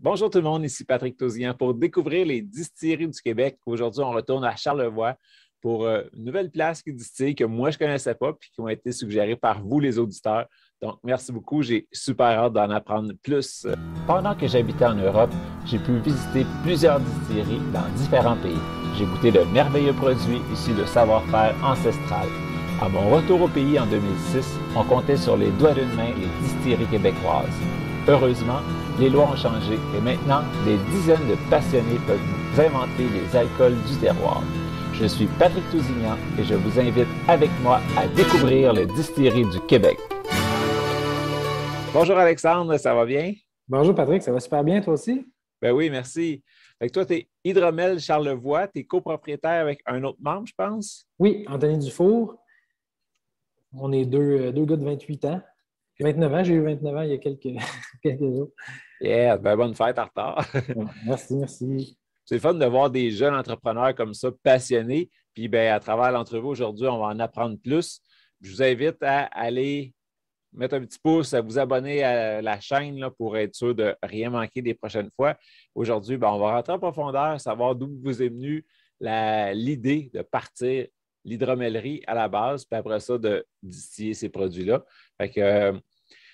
Bonjour tout le monde, ici Patrick Tauzian pour découvrir les distilleries du Québec. Aujourd'hui, on retourne à Charlevoix pour une nouvelle place qui distille que moi, je ne connaissais pas puis qui ont été suggérées par vous, les auditeurs. Donc, merci beaucoup. J'ai super hâte d'en apprendre plus. Pendant que j'habitais en Europe, j'ai pu visiter plusieurs distilleries dans différents pays. J'ai goûté de merveilleux produits issus de savoir-faire ancestral. À mon retour au pays en 2006, on comptait sur les doigts d'une main les distilleries québécoises. Heureusement, les lois ont changé et maintenant, des dizaines de passionnés peuvent vous inventer les alcools du terroir. Je suis Patrick Tousignan et je vous invite avec moi à découvrir les distilleries du Québec. Bonjour Alexandre, ça va bien? Bonjour Patrick, ça va super bien toi aussi? Ben oui, merci. Fait que toi, tu es Hydromel Charlevoix, tu es copropriétaire avec un autre membre, je pense? Oui, Anthony Dufour. On est deux gars de 28 ans. 29 ans, j'ai eu 29 ans il y a quelques jours. Yeah, ben bonne fête en retard. Ouais, merci. C'est le fun de voir des jeunes entrepreneurs comme ça, passionnés. Puis ben, à travers l'entrevue aujourd'hui, on va en apprendre plus. Je vous invite à aller mettre un petit pouce, à vous abonner à la chaîne là, pour être sûr de ne rien manquer des prochaines fois. Aujourd'hui, ben, on va rentrer en profondeur, savoir d'où vous est venue l'idée de partir l'hydromellerie à la base, puis après ça, de distiller ces produits-là. Fait que,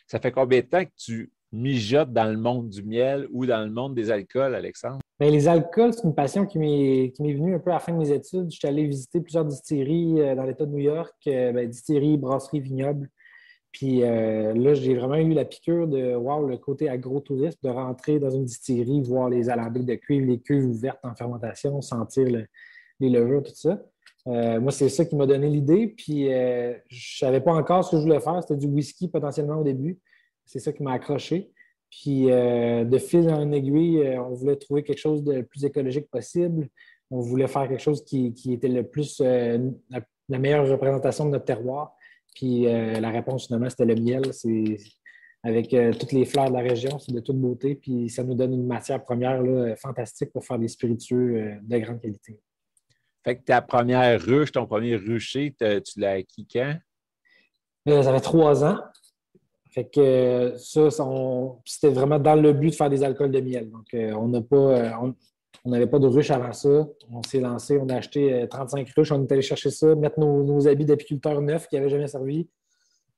ça fait combien de temps que tu mijotes dans le monde du miel ou dans le monde des alcools, Alexandre? Bien, les alcools, c'est une passion qui m'est venue un peu à la fin de mes études. Je suis allé visiter plusieurs distilleries dans l'État de New York, distilleries, brasseries, vignobles. Puis là, j'ai vraiment eu la piqûre de voir le côté agro-tourisme, de rentrer dans une distillerie, voir les alambics de cuivre, les cuves ouvertes en fermentation, sentir les levures, tout ça. Moi, c'est ça qui m'a donné l'idée. Puis je ne savais pas encore ce que je voulais faire. C'était du whisky potentiellement au début. C'est ça qui m'a accroché. Puis de fil en aiguille, on voulait trouver quelque chose de plus écologique possible. On voulait faire quelque chose qui était le plus la meilleure représentation de notre terroir. Puis la réponse, finalement, c'était le miel. C'est avec toutes les fleurs de la région, c'est de toute beauté. Puis ça nous donne une matière première là, fantastique pour faire des spiritueux de grande qualité. Fait que ta première ruche, ton premier rucher, tu l'as acquis quand? Ça fait 3 ans. Fait que c'était vraiment dans le but de faire des alcools de miel. Donc, on n'avait pas de ruche avant ça. On s'est lancé, on a acheté 35 ruches. On est allé chercher ça, mettre nos habits d'apiculteurs neufs qui n'avaient jamais servi,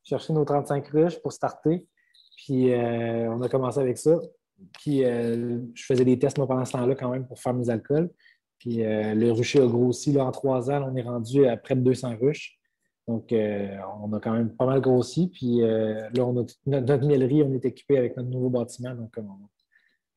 chercher nos 35 ruches pour starter. Puis, on a commencé avec ça. Puis, je faisais des tests, moi, pendant ce temps-là, quand même, pour faire mes alcools. Puis, le rucher a grossi. Là, en 3 ans, on est rendu à près de 200 ruches. Donc, on a quand même pas mal grossi. Puis là, notre miellerie, on est équipé avec notre nouveau bâtiment. Donc,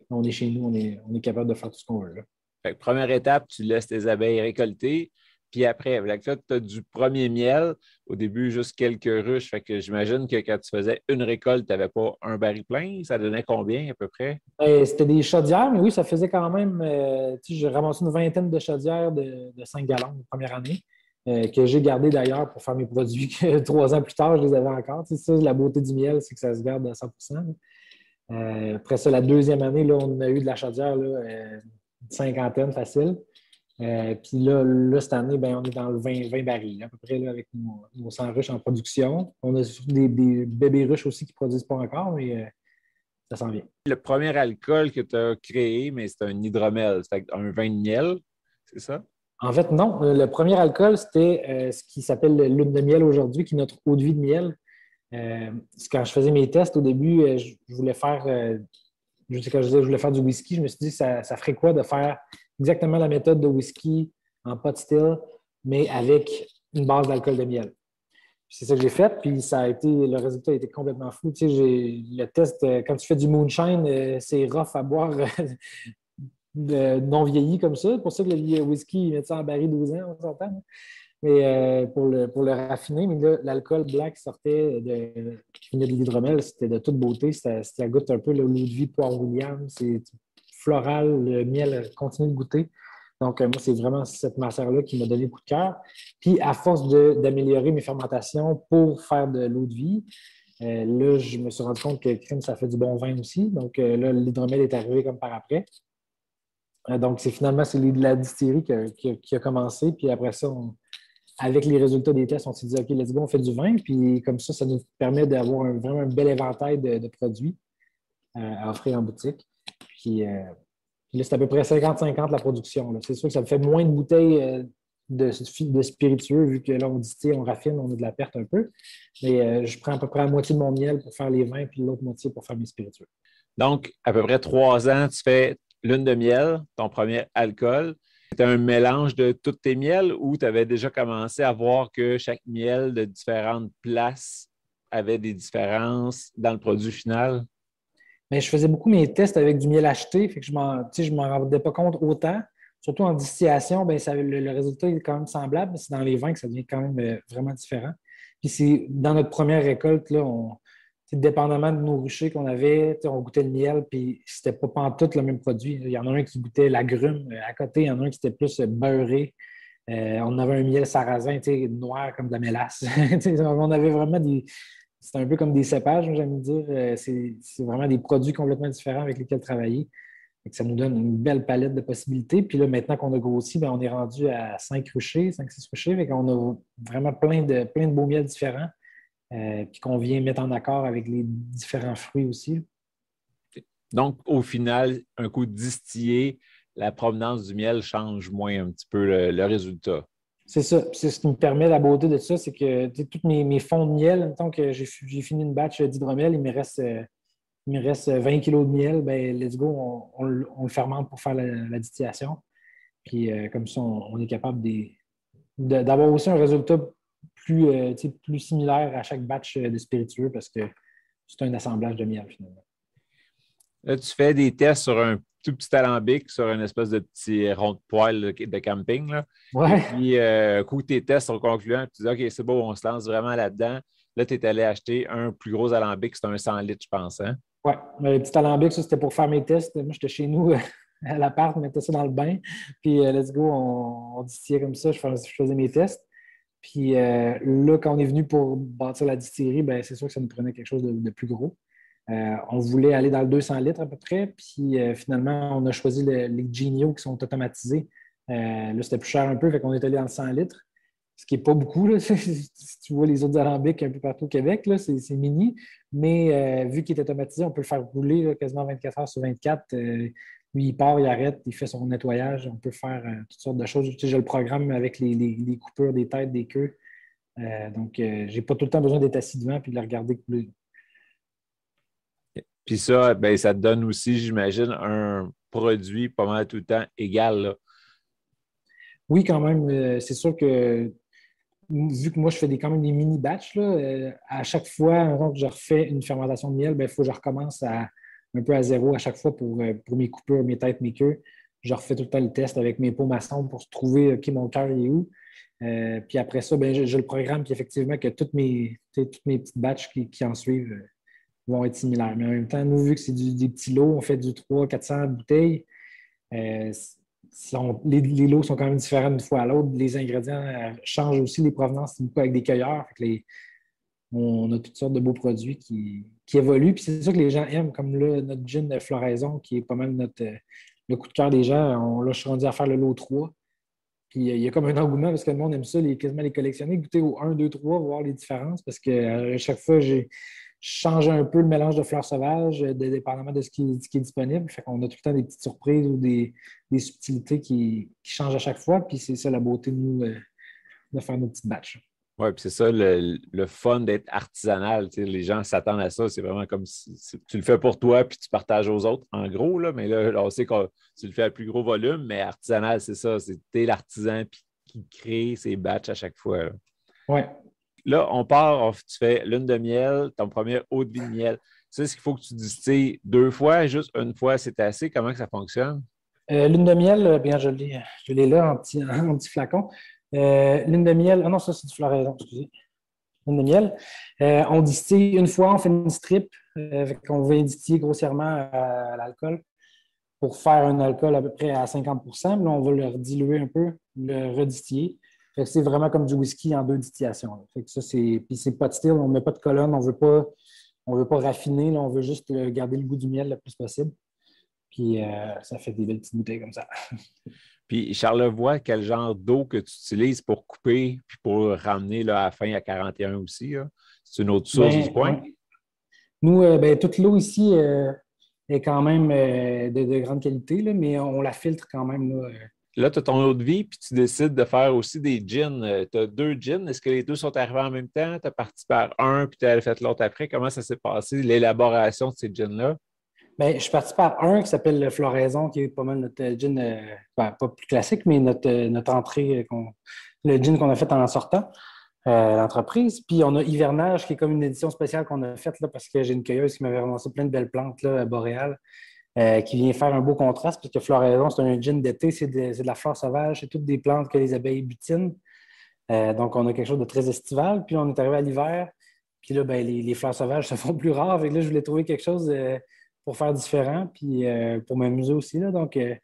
on est chez nous, on est capable de faire tout ce qu'on veut. Là. Fait que première étape, tu laisses tes abeilles récolter. Puis après, là, tu as du premier miel. Au début, juste quelques ruches. Fait que j'imagine que quand tu faisais une récolte, tu n'avais pas un baril plein. Ça donnait combien à peu près? C'était des chaudières, mais oui, ça faisait quand même. J'ai ramassé une vingtaine de chaudières de 5 gallons la première année. Que j'ai gardé d'ailleurs pour faire mes produits que 3 ans plus tard, je les avais encore. C'est ça, la beauté du miel, c'est que ça se garde à 100%. Après ça, la deuxième année, là, on a eu de la chaudière, là, une cinquantaine facile. Puis là, cette année, on est dans le 20 barils, à peu près, là, avec nos 100 ruches en production. On a des bébés ruches aussi qui ne produisent pas encore, mais ça s'en vient. Le premier alcool que tu as créé, mais c'est un hydromel, c'est un vin de miel, c'est ça? En fait, non. Le premier alcool, c'était ce qui s'appelle le lune de miel aujourd'hui, qui est notre eau de vie de miel. Quand je faisais mes tests au début, je voulais faire, quand je disais que je voulais faire du whisky, je me suis dit, ça ferait quoi de faire exactement la méthode de whisky en pot still, mais avec une base d'alcool de miel. C'est ça que j'ai fait, puis le résultat a été complètement fou. Tu sais, le test, quand tu fais du moonshine, c'est rough à boire non vieilli comme ça. C'est pour ça que le whisky, ils mettent ça en baril 12 ans, on s'entend. Hein? Mais pour le raffiner, mais là, l'alcool black qui venait de l'hydromel, c'était de toute beauté. Ça goûte un peu l'eau de vie poire William. C'est floral, le miel continue de goûter. Donc, moi, c'est vraiment cette matière-là qui m'a donné le coup de cœur. Puis, à force d'améliorer mes fermentations pour faire de l'eau de vie, là, je me suis rendu compte que crème, ça fait du bon vin aussi. Donc, là, l'hydromel est arrivé comme par après. Donc, c'est la distillerie qui a commencé. Puis après ça, avec les résultats des tests, on s'est dit, OK, let's go, on fait du vin. Puis comme ça nous permet d'avoir vraiment un bel éventail de produits à offrir en boutique. Puis là, c'est à peu près 50-50 la production. C'est sûr que ça me fait moins de bouteilles de spiritueux, vu que là, on distille, on raffine, on a de la perte un peu. Mais je prends à peu près la moitié de mon miel pour faire les vins, puis l'autre moitié pour faire mes spiritueux. Donc, à peu près 3 ans, tu fais lune de miel, ton premier alcool. C'était un mélange de tous tes miels ou tu avais déjà commencé à voir que chaque miel de différentes places avait des différences dans le produit final? Mais je faisais beaucoup mes tests avec du miel acheté, fait que je m'en rendais pas compte autant. Surtout en distillation, ben, le résultat est quand même semblable, mais c'est dans les vins que ça devient quand même vraiment différent. Puis c'est dans notre première récolte, là, dépendamment de nos ruchers qu'on avait, on goûtait le miel, puis c'était pas pantoute le même produit. Il y en a un qui goûtait l'agrume à côté, il y en a un qui était plus beurré. On avait un miel sarrasin, noir comme de la mélasse. On avait vraiment des. C'est un peu comme des cépages, j'aime dire. C'est vraiment des produits complètement différents avec lesquels travailler. Et ça nous donne une belle palette de possibilités. Puis là, maintenant qu'on a grossi, bien, on est rendu à 5-6 ruchers. Fait qu'on a vraiment plein de beaux miels différents. Puis qu'on vient mettre en accord avec les différents fruits aussi. Donc, au final, un coup distillé, la provenance du miel change moins un petit peu le résultat. C'est ça. C'est ce qui me permet la beauté de ça, c'est que tous mes fonds de miel, mettons que j'ai fini une batch d'hydromel, il me reste 20 kilos de miel, ben let's go, on le fermente pour faire la distillation. Puis comme ça, on est capable d'avoir aussi un résultat plus similaire à chaque batch de spiritueux parce que c'est un assemblage de miel finalement. Là, tu fais des tests sur un tout petit alambic, sur une espèce de petit rond de poêle de camping. Là. Ouais. Et puis, coup, tes tests sont concluants, tu dis OK, c'est beau, on se lance vraiment là-dedans. Là, tu es allé acheter un plus gros alambic, c'est un 100 litres, je pense. Hein? Oui, le petit alambic, ça, c'était pour faire mes tests. Moi, j'étais chez nous à l'appart, on mettait ça dans le bain. Puis, let's go, on distillait comme ça, je faisais mes tests. Puis là, quand on est venu pour bâtir la distillerie, ben, c'est sûr que ça nous prenait quelque chose de plus gros. On voulait aller dans le 200 litres à peu près. Puis finalement, on a choisi les Genio qui sont automatisés. Là, c'était plus cher un peu, fait qu'on est allé dans le 100 litres. Ce qui n'est pas beaucoup. Là. Si tu vois les autres alambics un peu partout au Québec, là, c'est mini. Mais vu qu'il est automatisé, on peut le faire rouler là, quasiment 24 heures sur 24. Lui, il part, il arrête, il fait son nettoyage. On peut faire toutes sortes de choses. Tu sais, j'ai le programme avec les coupures des têtes, des queues. Donc, je n'ai pas tout le temps besoin d'être assis devant et de le regarder couler. Puis ça, ben, ça te donne aussi, j'imagine, un produit pas mal tout le temps égal. Là. Oui, quand même. C'est sûr que vu que moi, je fais quand même des mini-batchs, à chaque fois que je refais une fermentation de miel, il faut que je recommence un peu à zéro à chaque fois pour mes coupures, mes têtes, mes queues. Je refais tout le temps le test avec mes pots maçons pour trouver OK, mon cœur est où. Puis après ça, j'ai le programme qui effectivement que toutes mes petites batchs qui en suivent vont être similaires. Mais en même temps, nous, vu que c'est des petits lots, on fait du 300-400 bouteilles. Les lots sont quand même différents d'une fois à l'autre. Les ingrédients changent aussi, les provenances, c'est beaucoup avec des cueilleurs. On a toutes sortes de beaux produits qui évoluent. Puis c'est ça que les gens aiment, comme là, notre gin de floraison, qui est pas mal le coup de cœur des gens. Là, je suis rendu à faire le lot 3. Puis il y a comme un engouement parce que le monde aime ça, quasiment les collectionner, goûter au 1, 2, 3, voir les différences. Parce que chaque fois, je change un peu le mélange de fleurs sauvages, dépendamment de ce qui est disponible. Fait qu'on a tout le temps des petites surprises ou des subtilités qui changent à chaque fois. Puis c'est ça la beauté de nous, de faire nos petites batches. Oui, puis c'est ça le fun d'être artisanal. Tu sais, les gens s'attendent à ça. C'est vraiment comme si tu le fais pour toi puis tu partages aux autres, en gros. Là, mais là, on sait que tu le fais à plus gros volume, mais artisanal, c'est ça. T'es l'artisan qui crée ses batchs à chaque fois. Oui. Là, tu fais lune de miel, ton premier eau de vie de miel. Tu sais, ce qu'il faut que tu distilles 2 fois, juste une fois, c'est assez. Comment que ça fonctionne? Lune de miel, bien, je l'ai là en petit flacon. Lune de miel, ah non, ça c'est du floraison, excusez. Lune de miel. On distille une fois, on fait une strip. On va distiller grossièrement à l'alcool pour faire un alcool à peu près à 50 %. Là, on va le rediluer un peu, le redistiller. C'est vraiment comme du whisky en 2 distillations. Puis c'est pas de style, on ne met pas de colonne, on ne veut pas raffiner, là, on veut juste garder le goût du miel le plus possible. Puis ça fait des belles petites bouteilles comme ça. Puis Charlevoix, quel genre d'eau que tu utilises pour couper puis pour ramener là, à la fin à 41 aussi? Là? C'est une autre source du coin? Ouais. Nous, toute l'eau ici est est quand même de grande qualité, là, mais on la filtre quand même. Là. Là, tu as ton eau de vie, puis tu décides de faire aussi des gins. Tu as 2 gins. Est-ce que les deux sont arrivés en même temps? Tu as parti par un, puis tu as fait l'autre après. Comment ça s'est passé, l'élaboration de ces gins-là? Ben, je suis parti par un qui s'appelle le Floraison, qui est pas mal notre gin, pas plus classique, mais notre entrée, le gin qu'on a fait en sortant l'entreprise. Puis on a Hivernage, qui est comme une édition spéciale qu'on a faite là, parce que j'ai une cueilleuse qui m'avait ramassé plein de belles plantes là, boréales, qui vient faire un beau contraste, parce que Floraison, c'est un gin d'été, c'est de la fleur sauvage, c'est toutes des plantes que les abeilles butinent. Donc on a quelque chose de très estival. Puis on est arrivé à l'hiver, puis là, ben, les fleurs sauvages se font plus rares. Fait que là, je voulais trouver quelque chose pour faire différent, puis pour m'amuser aussi. Là. Donc, là,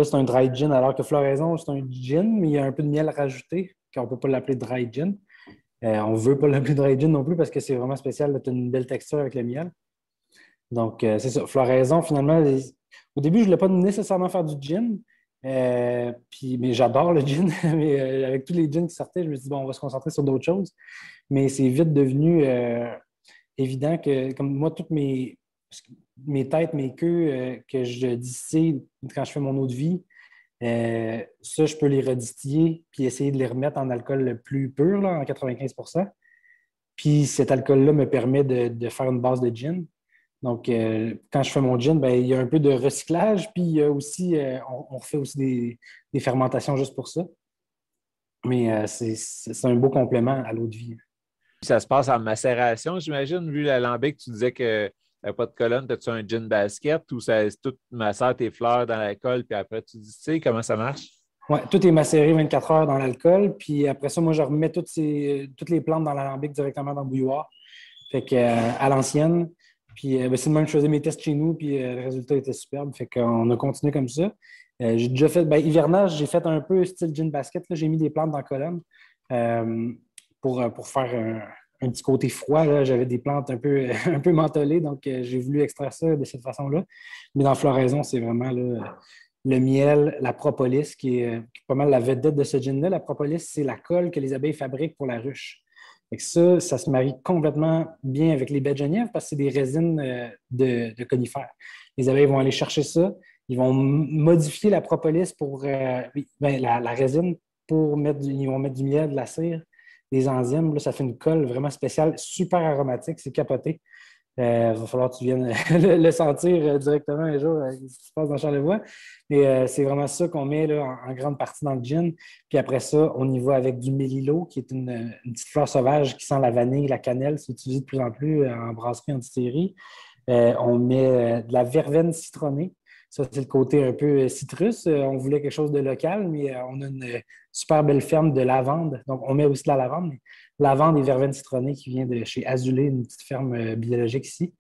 c'est un dry gin, alors que Floraison, c'est un gin, mais il y a un peu de miel rajouté, qu'on ne peut pas l'appeler dry gin. On ne veut pas l'appeler dry gin non plus parce que c'est vraiment spécial. Tu as une belle texture avec le miel. Donc, c'est ça. Floraison, finalement, au début, je ne voulais pas nécessairement faire du gin, mais j'adore le gin. Mais avec tous les gins qui sortaient, je me suis dit, bon, on va se concentrer sur d'autres choses. Mais c'est vite devenu évident que, comme moi, toutes mes têtes, mes queues que je distille quand je fais mon eau de vie, ça, je peux les redistiller puis essayer de les remettre en alcool le plus pur, là, en 95 %. Puis cet alcool-là me permet de faire une base de gin. Donc, quand je fais mon gin, ben, il y a un peu de recyclage, puis il y a aussi, on refait aussi des fermentations juste pour ça. Mais c'est un beau complément à l'eau de vie. Ça se passe en macération, j'imagine, vu l'alambic, tu disais que pas de colonne, as-tu un gin basket ou ça tout macère tes fleurs dans l'alcool, puis après tu dis, comment ça marche? Oui, tout est macéré 24 heures dans l'alcool, puis après ça, moi, je remets toutes les plantes dans l'alambic directement dans le bouilloire. Fait que, à l'ancienne. Puis ben, c'est le même, je faisais mes tests chez nous, puis le résultat était superbe. Fait qu'on a continué comme ça. J'ai déjà fait, ben, hivernage, j'ai fait un peu style gin basket. Là, j'ai mis des plantes dans la colonne pour faire un petit côté froid. Là. J'avais des plantes un peu, un peu mentholées, donc j'ai voulu extraire ça de cette façon-là. Mais dans Floraison, c'est vraiment là, le miel, la propolis, qui est pas mal la vedette de ce gin-là. La propolis, c'est la colle que les abeilles fabriquent pour la ruche. Et ça se marie complètement bien avec les baies de genièvre parce que c'est des résines de conifères. Les abeilles vont aller chercher ça, ils vont modifier la propolis pour la résine pour ils vont mettre du miel, de la cire, des enzymes. Là, ça fait une colle vraiment spéciale, super aromatique, c'est capoté. Il va falloir que tu viennes le sentir directement un jour, ce qui se passe dans Charlevoix. Mais c'est vraiment ça qu'on met là, en grande partie dans le gin. Puis après ça, on y va avec du mélilo, qui est une petite fleur sauvage qui sent la vanille, la cannelle. C'est utilisé de plus en plus en brasserie, en distillerie. On met de la verveine citronnée. Ça, c'est le côté un peu citrus. On voulait quelque chose de local, mais on a une super belle ferme de lavande. Donc, on met aussi de la lavande. Lavande et verveine citronnée qui vient de chez Azulé, une petite ferme biologique ici.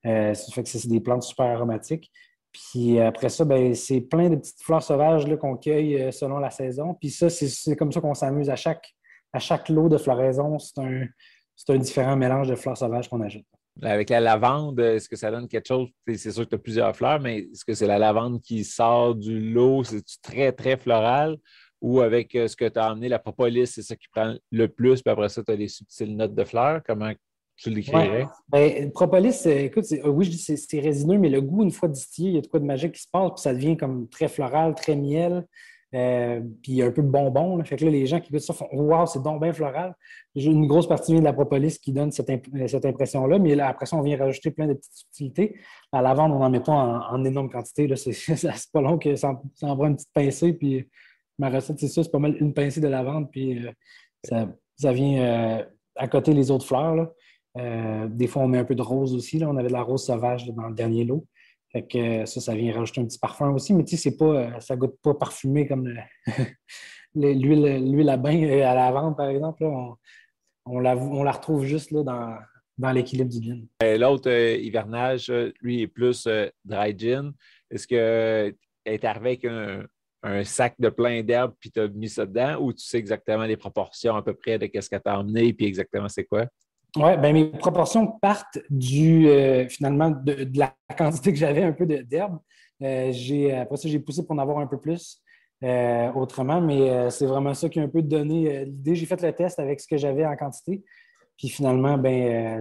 Ça fait que c'est des plantes super aromatiques. Puis après ça, ben, c'est plein de petites fleurs sauvages là, qu'on cueille selon la saison. Puis ça, c'est comme ça qu'on s'amuse à chaque lot de floraison. C'est un différent mélange de fleurs sauvages qu'on ajoute. Avec la lavande, est-ce que ça donne quelque chose? C'est sûr que tu as plusieurs fleurs, mais est-ce que c'est la lavande qui sort du lot? C'est-tu très, très floral? Ou avec ce que tu as emmené, la propolis, c'est ça qui prend le plus, puis après ça, tu as les subtiles notes de fleurs? Comment tu l'écrirais? Ouais. Ben, propolis, écoute, oui, je dis que c'est résineux, mais le goût, une fois distillé, il y a de quoi de magique qui se passe, puis ça devient comme très floral, très miel. Puis un peu de bonbons. Là. Fait que là, les gens qui goûtent ça font Waouh, c'est donc bien floral. J'ai une grosse partie vient de la propolis qui donne cette impression-là, mais là, après ça, on vient rajouter plein de petites subtilités. La lavande, on n'en met pas en énorme quantité. Là. C'est pas long que ça en prend une petite pincée. Puis ma recette, c'est ça, c'est pas mal une pincée de lavande, puis ça vient à côté les autres fleurs. Là. Des fois, on met un peu de rose aussi. Là. On avait de la rose sauvage là, dans le dernier lot. Fait que ça vient rajouter un petit parfum aussi, mais tu sais, c'est pas, ça goûte pas parfumé comme l'huile à bain à la lavande, par exemple. Là, on la retrouve juste là, dans l'équilibre du gin. L'autre, hivernage, lui, est plus dry gin. Est-ce que est arrivé avec un sac de plein d'herbes puis tu as mis ça dedans ou tu sais exactement les proportions à peu près de ce que tu as emmené puis exactement c'est quoi? Oui, ben mes proportions partent finalement de la quantité que j'avais un peu d'herbe. Après ça, j'ai poussé pour en avoir un peu plus autrement, mais c'est vraiment ça qui a un peu donné l'idée. J'ai fait le test avec ce que j'avais en quantité. Puis finalement,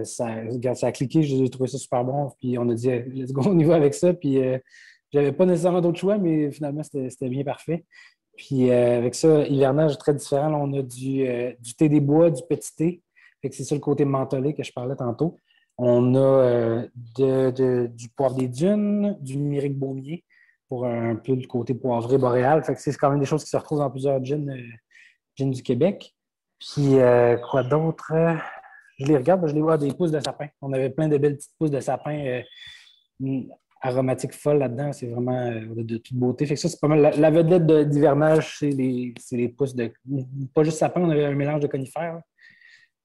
ça a cliqué, j'ai trouvé ça super bon. Puis on a dit, let's go, on y va avec ça. Puis j'avais pas nécessairement d'autres choix, mais finalement, c'était bien parfait. Puis avec ça, hivernage très différent. Là, on a du thé des bois, du petit thé. Fait que c'est ça le côté mentholé que je parlais tantôt. On a du poivre des dunes, du mirique baumier pour un peu le côté poivré boréal. Fait que c'est quand même des choses qui se retrouvent dans plusieurs gins du Québec. Puis quoi d'autre? Je les regarde, je les vois des pousses de sapin. On avait plein de belles petites pousses de sapin aromatiques folles là-dedans. C'est vraiment de toute beauté. Fait que ça, c'est pas mal. La vedette d'hivernage, c'est les pousses de. Pas juste sapin, on avait un mélange de conifères. Là.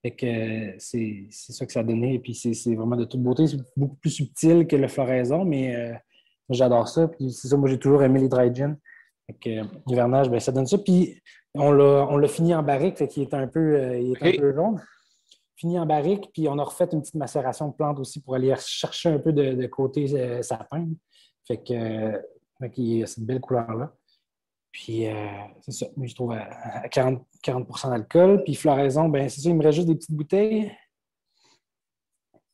Fait que c'est ça que ça donnait. Et puis c'est vraiment de toute beauté. C'est beaucoup plus subtil que le floraison, mais j'adore ça. Puis c'est ça, moi j'ai toujours aimé les dry gin. Fait que l'hivernage, ça donne ça. Puis on l'a fini en barrique, fait qu'il est un peu, un peu jaune. Fini en barrique, puis on a refait une petite macération de plantes aussi pour aller chercher un peu de côté sapin. Fait que il y a cette belle couleur-là. Puis c'est ça, je trouve à 40 d'alcool. Puis floraison, c'est ça, il me reste juste des petites bouteilles.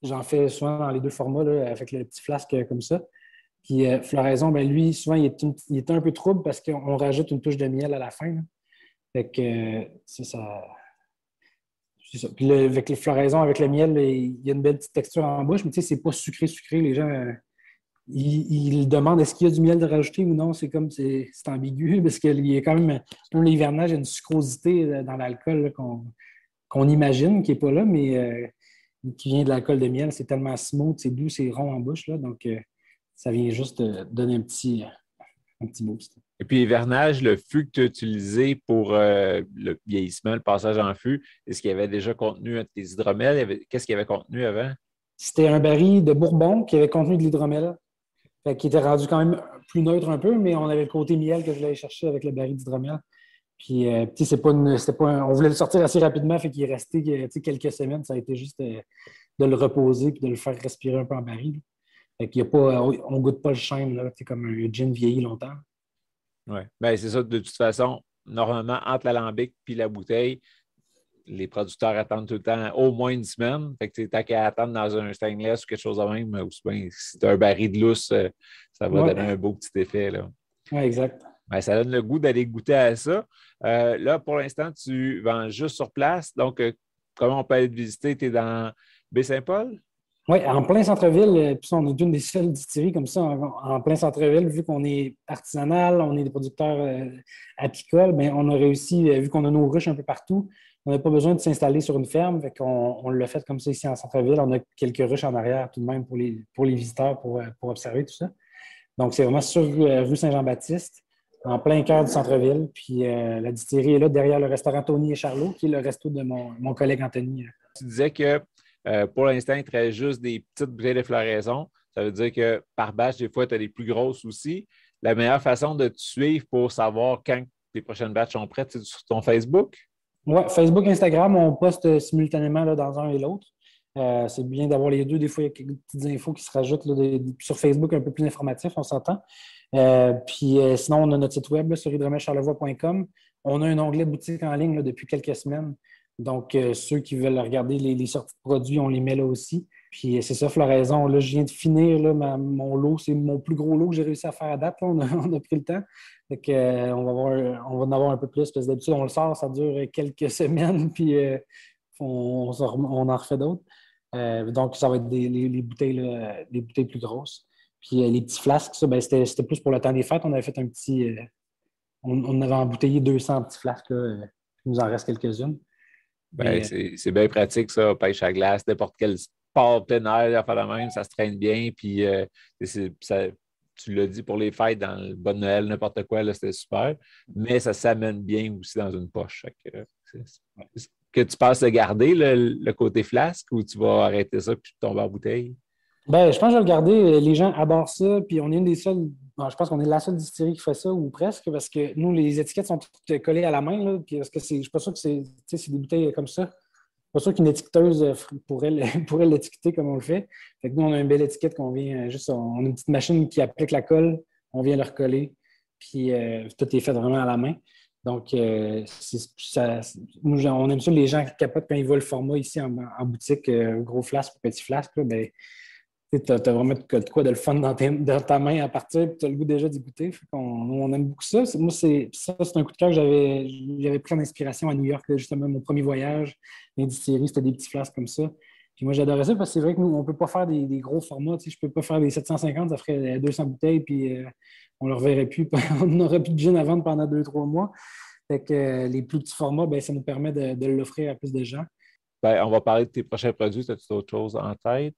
J'en fais souvent dans les deux formats, là, avec le petit flasque comme ça. Puis floraison, lui, souvent, il est un peu trouble parce qu'on rajoute une touche de miel à la fin. Là. Fait que c'est ça. C'est ça. Puis avec les floraisons, avec le miel, il y a une belle petite texture en bouche, mais tu sais, c'est pas sucré. Les gens, ils demandent est-ce qu'il y a du miel de rajouter ou non. C'est comme, c'est ambigu parce qu'il y a quand même, dans l'hivernage, il y a une sucrosité dans l'alcool là, qu'on imagine, qui n'est pas là, mais qui vient de l'alcool de miel. C'est tellement smooth, c'est doux, c'est rond en bouche. Là, donc, ça vient juste donner un petit boost. Et puis, hivernage, le fût que tu as utilisé pour le vieillissement, le passage en fût, est-ce qu'il y avait déjà contenu tes hydromels? Qu'est-ce qu'il y avait contenu avant? C'était un baril de Bourbon qui avait contenu de l'hydromel, qui était rendu quand même plus neutre un peu, mais on avait le côté miel que je voulais aller chercher avec le baril d'hydromel. Puis, on voulait le sortir assez rapidement, fait qu'il est resté quelques semaines. Ça a été juste de le reposer et de le faire respirer un peu en baril. Fait qu'il y a pas, on ne goûte pas le chêne, là, comme un gin vieilli longtemps. Oui. Bien, c'est ça. De toute façon, normalement, entre l'alambic et la bouteille, les producteurs attendent tout le temps au moins une semaine. Fait que tu n'as qu'à attendre dans un stainless ou quelque chose de même. Ou bien, si tu as un baril de lousse, ça va donner un beau petit effet. Oui, exact. Bien, ça donne le goût d'aller goûter à ça. Là, pour l'instant, tu vends juste sur place. Donc, comment on peut aller te visiter? Tu es dans Baie-Saint-Paul? Oui, en plein centre-ville. Puis on est une des seules distilleries comme ça en plein centre-ville. Vu qu'on est artisanal, on est des producteurs apicoles, on a réussi, vu qu'on a nos ruches un peu partout, on n'a pas besoin de s'installer sur une ferme. Fait on l'a fait comme ça ici en centre-ville. On a quelques ruches en arrière tout de même pour les visiteurs pour observer tout ça. Donc, c'est vraiment sur rue Saint-Jean-Baptiste, en plein cœur du centre-ville. Puis la distillerie est là derrière le restaurant Tony et Charlot, qui est le resto de mon collègue Anthony. Tu disais que pour l'instant, il te reste juste des petites bouteilles de floraison. Ça veut dire que par batch, des fois, tu as des plus grosses aussi. La meilleure façon de te suivre pour savoir quand tes prochaines batches sont prêtes, c'est sur ton Facebook? Oui, Facebook, Instagram, on poste simultanément là, dans un et l'autre. C'est bien d'avoir les deux. Des fois, il y a quelques petites infos qui se rajoutent là, sur Facebook, un peu plus informatif, on s'entend. Puis sinon, on a notre site web là, sur hydromelcharlevoix.com. On a un onglet boutique en ligne là, depuis quelques semaines. Donc, ceux qui veulent regarder les sorties de produits, on les met là aussi. Puis, c'est ça, floraison. Là, je viens de finir là, mon lot. C'est mon plus gros lot que j'ai réussi à faire à date. Là. On a pris le temps. Fait que, on va en avoir un peu plus. Parce que d'habitude, on le sort, ça dure quelques semaines. Puis, on en refait d'autres. Donc, ça va être les bouteilles, là, les bouteilles plus grosses. Puis, les petits flasques, ça, c'était plus pour le temps des fêtes. On avait fait un petit... on avait embouteillé 200 petits flasques. Là. Il nous en reste quelques-unes. C'est bien pratique, ça, pêche à glace, n'importe quel sport plein air, faire la même, ça se traîne bien. Puis, tu l'as dit pour les fêtes, dans le Bon Noël, n'importe quoi, là, c'était super. Mais ça s'amène bien aussi dans une poche. Que tu passes à garder le côté flasque ou tu vas arrêter ça puis tomber en bouteille? Je pense que je vais le garder. Les gens adorent ça. Puis on est une des seules. Je pense qu'on est la seule distillerie qui fait ça, ou presque, parce que nous, les étiquettes sont toutes collées à la main. Là, puis parce que je ne suis pas sûr que c'est des bouteilles comme ça. Je ne suis pas sûr qu'une étiqueteuse pourrait l'étiqueter comme on le fait. Fait que nous, on a une belle étiquette qu'on vient juste. On a une petite machine qui applique la colle. On vient le recoller. Puis tout est fait vraiment à la main. Donc, nous, on aime ça, les gens qui capotent quand ils voient le format ici en boutique, gros flasque ou petit flasque, là, ben, tu as vraiment de quoi de le fun dans ta main à partir, puis tu as le goût déjà d'y goûter. On aime beaucoup ça. Moi, c'est un coup de cœur que j'avais pris en inspiration à New York, là, justement, mon premier voyage, l'industrie, c'était des petits flasques comme ça. Puis moi, j'adorais ça parce que c'est vrai que nous, on ne peut pas faire des gros formats. Tu sais, je ne peux pas faire des 750, ça ferait 200 bouteilles, puis on ne le reverrait plus. On n'aurait plus de gin à vendre pendant 2-3 mois. Fait que les plus petits formats, ben, ça nous permet de l'offrir à plus de gens. Ben, on va parler de tes prochains produits. As-tu d'autres choses en tête?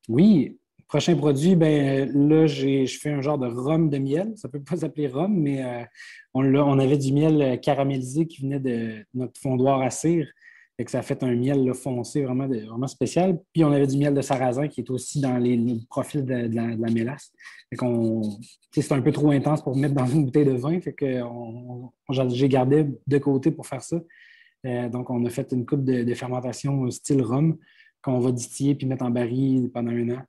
Oui, prochain produit, ben là, je fais un genre de rhum de miel. Ça ne peut pas s'appeler rhum, mais on avait du miel caramélisé qui venait de notre fondoir à cire. Fait que ça a fait un miel là, foncé vraiment spécial. Puis on avait du miel de sarrasin qui est aussi dans les profils de la mélasse. Fait qu'on, c'est un peu trop intense pour mettre dans une bouteille de vin. Fait que j'ai gardé de côté pour faire ça. Donc, on a fait une coupe de fermentation style rhum qu'on va distiller puis mettre en baril pendant 1 an.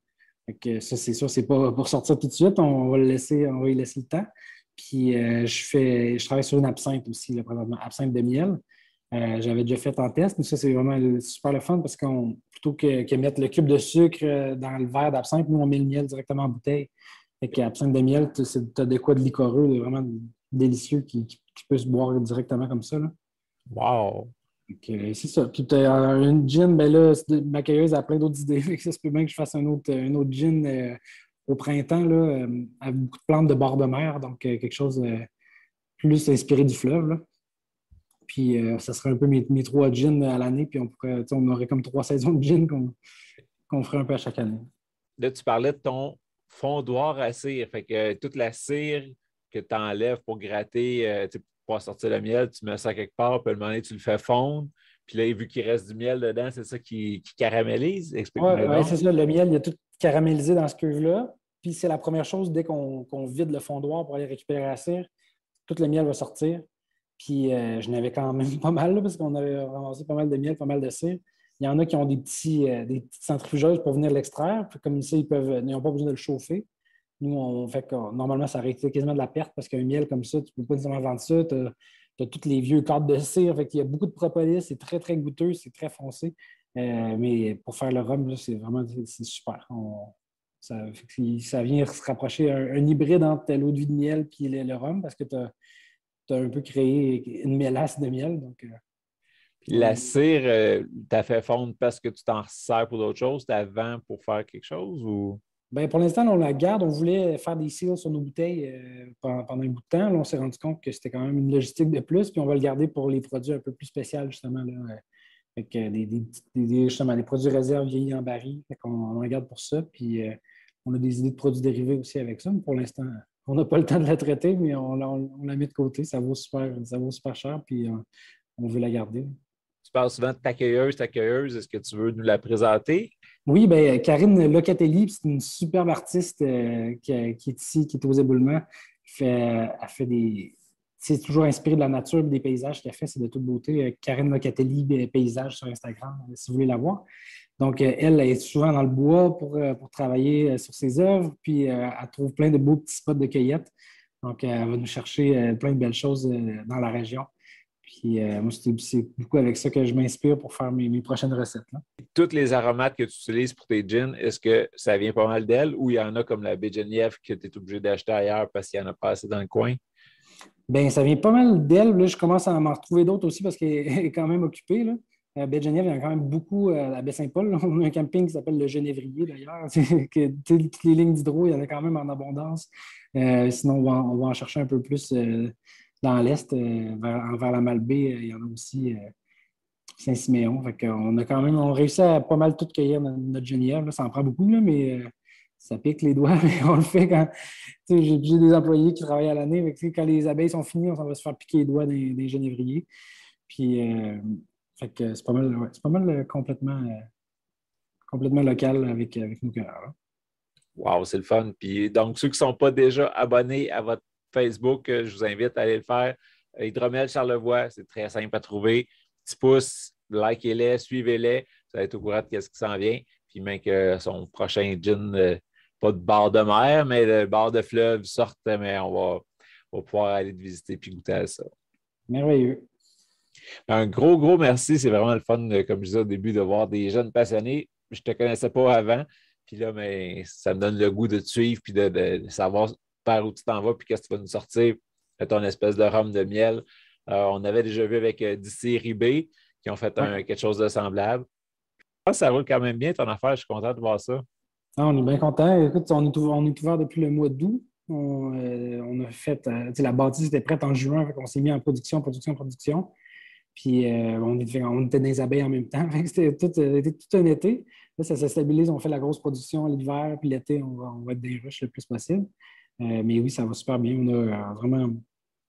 Fait que ça, c'est sûr, c'est pas pour sortir tout de suite. On va y laisser le temps. Puis, je travaille sur une absinthe aussi, là, présentement, absinthe de miel. J'avais déjà fait en test, mais ça, c'est vraiment super le fun parce qu'on plutôt que mettre le cube de sucre dans le verre d'absinthe, nous, on met le miel directement en bouteille. Fait que absinthe de miel, tu as de quoi de liquoreux, vraiment délicieux qui peut se boire directement comme ça, là. Wow! C'est ça. Puis tu as une gin, ben là, ma cueilleuse a plein d'autres idées. Fait que ça se peut bien que je fasse un autre gin au printemps, là, avec beaucoup de plantes de bord de mer, donc quelque chose plus inspiré du fleuve, là. Puis ça serait un peu mes 3 gins à l'année, puis on aurait comme 3 saisons de gin qu'on ferait un peu à chaque année. Là, tu parlais de ton fondoir à cire. Fait que toute la cire que tu enlèves pour gratter, pour pouvoir sortir le miel, tu mets ça quelque part, puis à un moment donné, tu le fais fondre. Puis là, vu qu'il reste du miel dedans, c'est ça qui caramélise? Explique-moi Oui, donc. c'est ça. Le miel, il a tout caramélisé dans ce cuve-là. Puis c'est la première chose, dès qu'on vide le fondoir pour aller récupérer la cire, tout le miel va sortir. Puis je n'avais quand même pas mal, là, parce qu'on avait ramassé pas mal de miel, pas mal de cire. Il y en a qui ont des petites centrifugeuses pour venir l'extraire. Puis comme ça, ils n'ont pas besoin de le chauffer. Nous, on fait que normalement, ça aurait quasiment de la perte parce qu'un miel comme ça, tu ne peux pas nécessairement vendre ça. Tu as tous les vieux cadres de cire. Fait qu'il y a beaucoup de propolis. C'est très, très goûteux. C'est très foncé. Mais pour faire le rhum, là, c'est super. Ça vient se rapprocher un hybride entre l'eau de vie de miel et le rhum parce que tu as un peu créé une mélasse de miel. Donc, Puis la cire, tu as fait fondre parce que tu t'en sers pour d'autres choses, tu la vends pour faire quelque chose ou? ben, pour l'instant, on la garde. On voulait faire des seals sur nos bouteilles pendant un bout de temps. Là, on s'est rendu compte que c'était quand même une logistique de plus. Puis on va le garder pour les produits un peu plus spéciaux, justement. Là, avec justement, des produits réserves vieillis en baril. Fait qu'on la garde pour ça. Puis on a des idées de produits dérivés aussi avec ça. Mais pour l'instant, on n'a pas le temps de la traiter, mais on la met de côté. Ça vaut super cher. Puis on veut la garder. Tu parles souvent de ta cueilleuse. Est-ce que tu veux nous la présenter? Oui, bien, Karine Locatelli, c'est une superbe artiste qui est ici, qui est aux éboulements. Elle fait des. C'est toujours inspiré de la nature et des paysages qu'elle fait, c'est de toute beauté. Karine Locatelli, Paysages sur Instagram, si vous voulez la voir. Donc, elle est souvent dans le bois pour travailler sur ses œuvres, puis elle trouve plein de beaux petits spots de cueillette. Donc, elle va nous chercher plein de belles choses dans la région. Puis moi, c'est beaucoup avec ça que je m'inspire pour faire mes prochaines recettes, là. Toutes les aromates que tu utilises pour tes gins, est-ce que ça vient pas mal d'elles ou il y en a comme la baie Geneviève que tu es obligé d'acheter ailleurs parce qu'il n'y en a pas assez dans le coin? Bien, ça vient pas mal d'elle. Là, je commence à m'en retrouver d'autres aussi parce qu'elle est quand même occupée, là. Baie de Genève, il y en a quand même beaucoup à Baie-Saint-Paul, là. On a un camping qui s'appelle le Genévrier, d'ailleurs. Toutes les lignes d'hydro, il y en a quand même en abondance. Sinon, on va en chercher un peu plus dans l'Est, vers la Malbaie. Il y en a aussi Saint-Siméon. Fait qu'on a quand même réussi à pas mal tout cueillir notre Geneviève. Là. Ça en prend beaucoup, là, mais ça pique les doigts. Mais on le fait quand. J'ai des employés qui travaillent à l'année. Quand les abeilles sont finies, on s'en va se faire piquer les doigts des genévriers. Puis, fait que c'est pas mal, ouais, c'est pas mal complètement local avec nos cueilleurs. Wow, c'est le fun. Puis donc, ceux qui ne sont pas déjà abonnés à votre Facebook, je vous invite à aller le faire. Hydromel Charlevoix, c'est très simple à trouver. Petit pouce, likez-les, suivez-les. Vous allez être au courant de ce qui s'en vient. Puis même que son prochain gin, pas de bord de mer, mais de bord de fleuve sorte, mais on va pouvoir aller te visiter puis goûter à ça. Merveilleux. Un gros, gros merci. C'est vraiment le fun, comme je disais au début, de voir des jeunes passionnés. Je ne te connaissais pas avant. Puis là, mais ça me donne le goût de te suivre puis de savoir par où tu t'en vas puis qu'est-ce que tu vas nous sortir de ton espèce de rhum de miel. On avait déjà vu avec Distillery B qui ont fait Ouais. quelque chose de semblable. Je pense que ça roule quand même bien ton affaire. Je suis content de voir ça. Ah, on est bien content. Écoute, on est ouvert depuis le mois d'août. On a fait, la bâtisse était prête en juin, on s'est mis en production. Puis on était dans les abeilles en même temps. Fait que c'était tout un été. Là, ça se stabilise. On fait la grosse production l'hiver, puis l'été, on va être des rushs le plus possible. Mais oui, ça va super bien. On a vraiment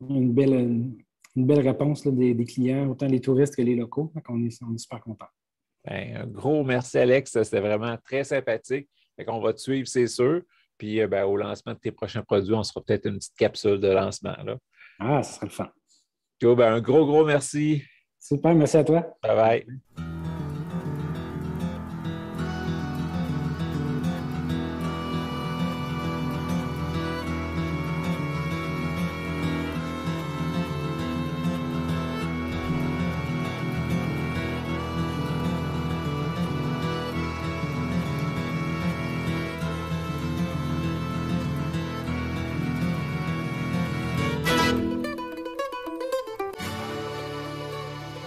une belle réponse là, des clients, autant les touristes que les locaux. Donc, on est super contents. Ben, un gros merci, Alex. C'était vraiment très sympathique. On va te suivre, c'est sûr. Puis au lancement de tes prochains produits, on sera peut-être une petite capsule de lancement. Là. Ah, ce serait le fun. Cool, ben, un gros, gros merci. Super, merci à toi. Bye bye.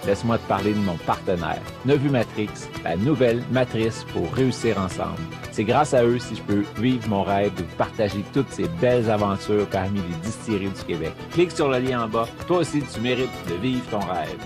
Laisse-moi te parler de mon partenaire, Nevu Matrix, la nouvelle matrice pour réussir ensemble. C'est grâce à eux si je peux vivre mon rêve de partager toutes ces belles aventures parmi les distilleries du Québec. Clique sur le lien en bas. Toi aussi, tu mérites de vivre ton rêve.